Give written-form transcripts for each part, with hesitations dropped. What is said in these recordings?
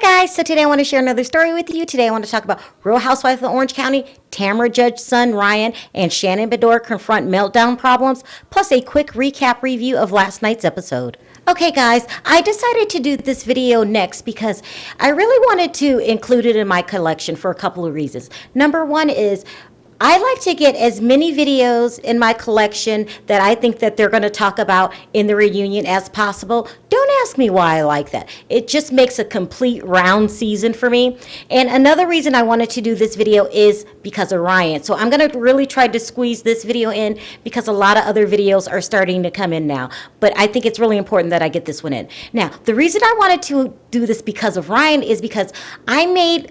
Guys, so today I want to share another story with you. Today I want to talk about Real Housewives of Orange County, Tamra Judge son Ryan, and Shannon Beador confront meltdown problems, plus a quick recap review of last night's episode. Okay guys, I decided to do this video next because I really wanted to include it in my collection for a couple of reasons. Number one is I like to get as many videos in my collection that I think that they're going to talk about in the reunion as possible. Don't ask me why I like that. It just makes a complete round season for me. And another reason I wanted to do this video is because of Ryan. So I'm going to really try to squeeze this video in because a lot of other videos are starting to come in now. But I think it's really important that I get this one in. Now, the reason I wanted to do this because of Ryan is because I made,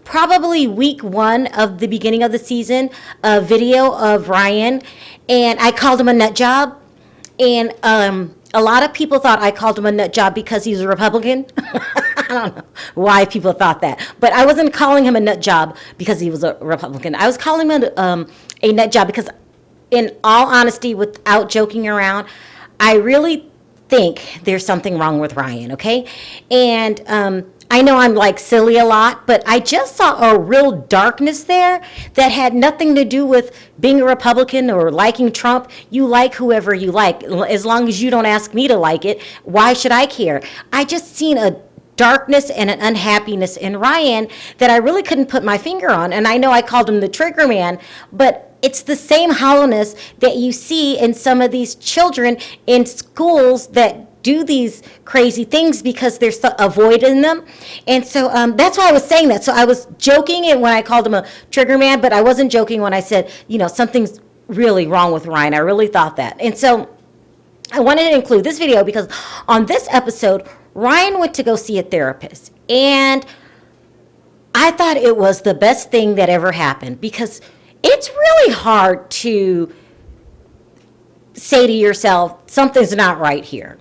probably week one of the beginning of the season, a video of Ryan, and I called him a nut job. And a lot of people thought I called him a nut job because he's a Republican. I don't know why people thought that, but I wasn't calling him a nut job because he was a Republican. I was calling him a nut job because, in all honesty, without joking around, I really think there's something wrong with Ryan, okay? And I know I'm like silly a lot, but I just saw a real darkness there that had nothing to do with being a Republican or liking Trump. You like whoever you like. As long as you don't ask me to like it, why should I care? I just seen a darkness and an unhappiness in Ryan that I really couldn't put my finger on. And I know I called him the trigger man, but it's the same hollowness that you see in some of these children in schools that do these crazy things because they're avoiding them. And so that's why I was saying that. So I was joking it when I called him a trigger man, but I wasn't joking when I said, something's really wrong with Ryan. I really thought that. And so I wanted to include this video because on this episode, Ryan went to go see a therapist. And I thought it was the best thing that ever happened because it's really hard to say to yourself, something's not right here.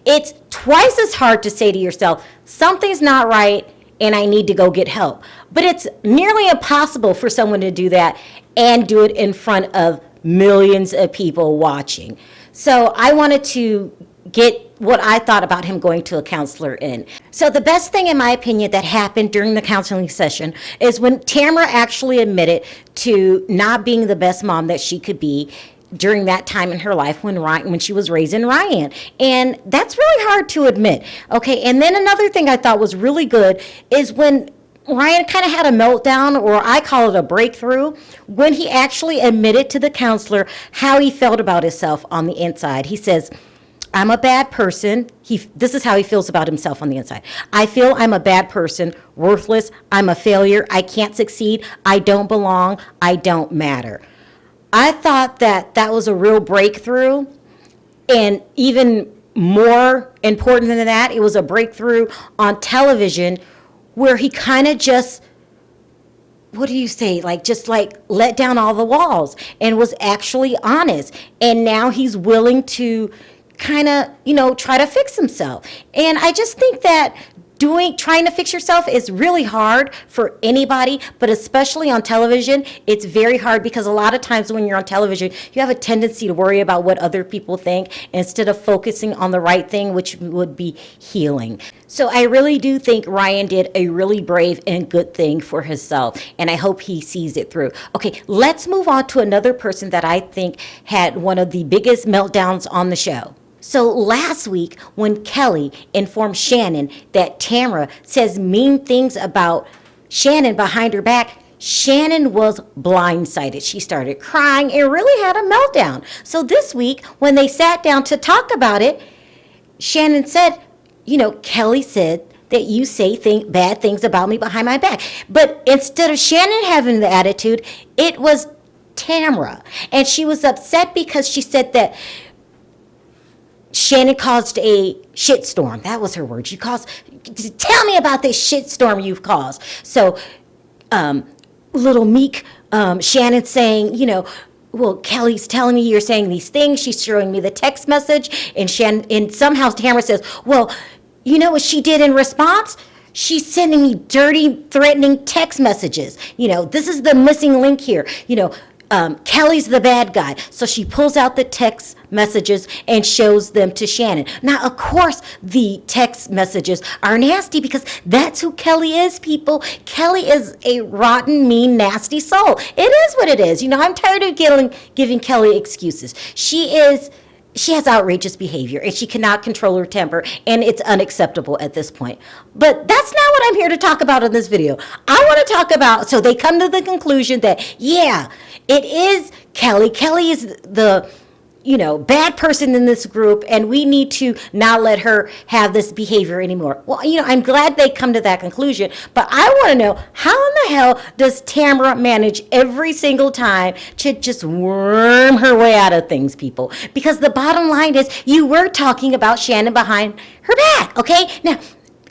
It's twice as hard to say to yourself, something's not right and I need to go get help. But it's nearly impossible for someone to do that and do it in front of millions of people watching. So I wanted to get what I thought about him going to a counselor in. So the best thing, in my opinion, that happened during the counseling session is when Tamra actually admitted to not being the best mom that she could be during that time in her life when she was raising Ryan. And that's really hard to admit. Okay, and then another thing I thought was really good is when Ryan kind of had a meltdown, or I call it a breakthrough, when he actually admitted to the counselor how he felt about himself on the inside. He says, I'm a bad person. This is how he feels about himself on the inside. I feel I'm a bad person, worthless, I'm a failure, I can't succeed, I don't belong, I don't matter. I thought that was a real breakthrough, and even more important than that, it was a breakthrough on television where he kind of just, just let down all the walls and was actually honest. And now he's willing to kind of, try to fix himself. And I just think that trying to fix yourself is really hard for anybody, but especially on television, it's very hard because a lot of times when you're on television, you have a tendency to worry about what other people think instead of focusing on the right thing, which would be healing. So I really do think Ryan did a really brave and good thing for himself, and I hope he sees it through. Okay, let's move on to another person that I think had one of the biggest meltdowns on the show. So last week, when Kelly informed Shannon that Tamra says mean things about Shannon behind her back, Shannon was blindsided. She started crying and really had a meltdown. So this week, when they sat down to talk about it, Shannon said, Kelly said that you say bad things about me behind my back. But instead of Shannon having the attitude, it was Tamra. And she was upset because she said that Shannon caused a shitstorm. That was her word. Tell me about this shitstorm you've caused. So, little meek Shannon saying, well, Kelly's telling me you're saying these things. She's showing me the text message. And somehow Tamra says, well, you know what she did in response? She's sending me dirty, threatening text messages. This is the missing link here. Kelly's the bad guy. So she pulls out the text messages and shows them to Shannon. Now, of course, the text messages are nasty because that's who Kelly is, people. Kelly is a rotten, mean, nasty soul. It is what it is. You know, I'm tired of giving Kelly excuses. She has outrageous behavior and she cannot control her temper, and it's unacceptable at this point. But that's not what I'm here to talk about in this video. I want to talk about, so they come to the conclusion that, yeah, it is Kelly. Kelly is the bad person in this group, and we need to not let her have this behavior anymore. Well, I'm glad they come to that conclusion, but I want to know, how in the hell does Tamra manage every single time to just worm her way out of things, people? Because the bottom line is, you were talking about Shannon behind her back, okay? Now,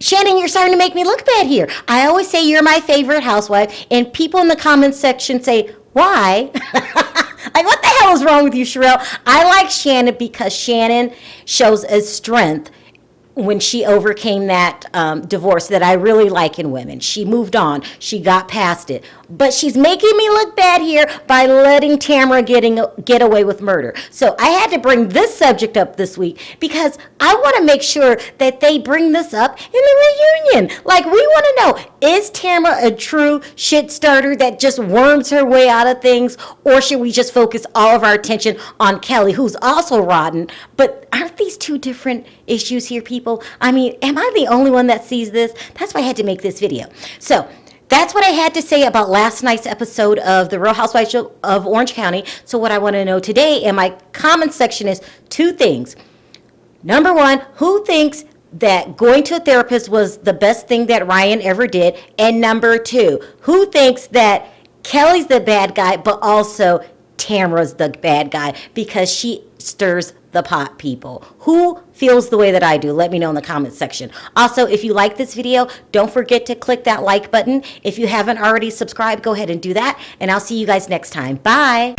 Shannon, you're starting to make me look bad here. I always say you're my favorite housewife, and people in the comments section say, why? Like, what the hell is wrong with you, Sharrell? I like Shannon because Shannon shows a strength when she overcame that divorce that I really like in women. She moved on. She got past it. But she's making me look bad here by letting Tamra get away with murder. So I had to bring this subject up this week because I want to make sure that they bring this up in the reunion. Like, we want to know, is Tamra a true shit starter that just worms her way out of things? Or should we just focus all of our attention on Kelly, who's also rotten? But aren't these two different issues here, people? I mean, am I the only one that sees this? That's why I had to make this video. So that's what I had to say about last night's episode of The Real Housewives of Orange County. So what I want to know today in my comment section is two things. Number one, who thinks that going to a therapist was the best thing that Ryan ever did? And number two, who thinks that Kelly's the bad guy, but also Tamra's the bad guy because she stirs the pot, people? Who feels the way that I do? Let me know in the comment section. Also, if you like this video, don't forget to click that like button. If you haven't already subscribed, go ahead and do that. And I'll see you guys next time. Bye.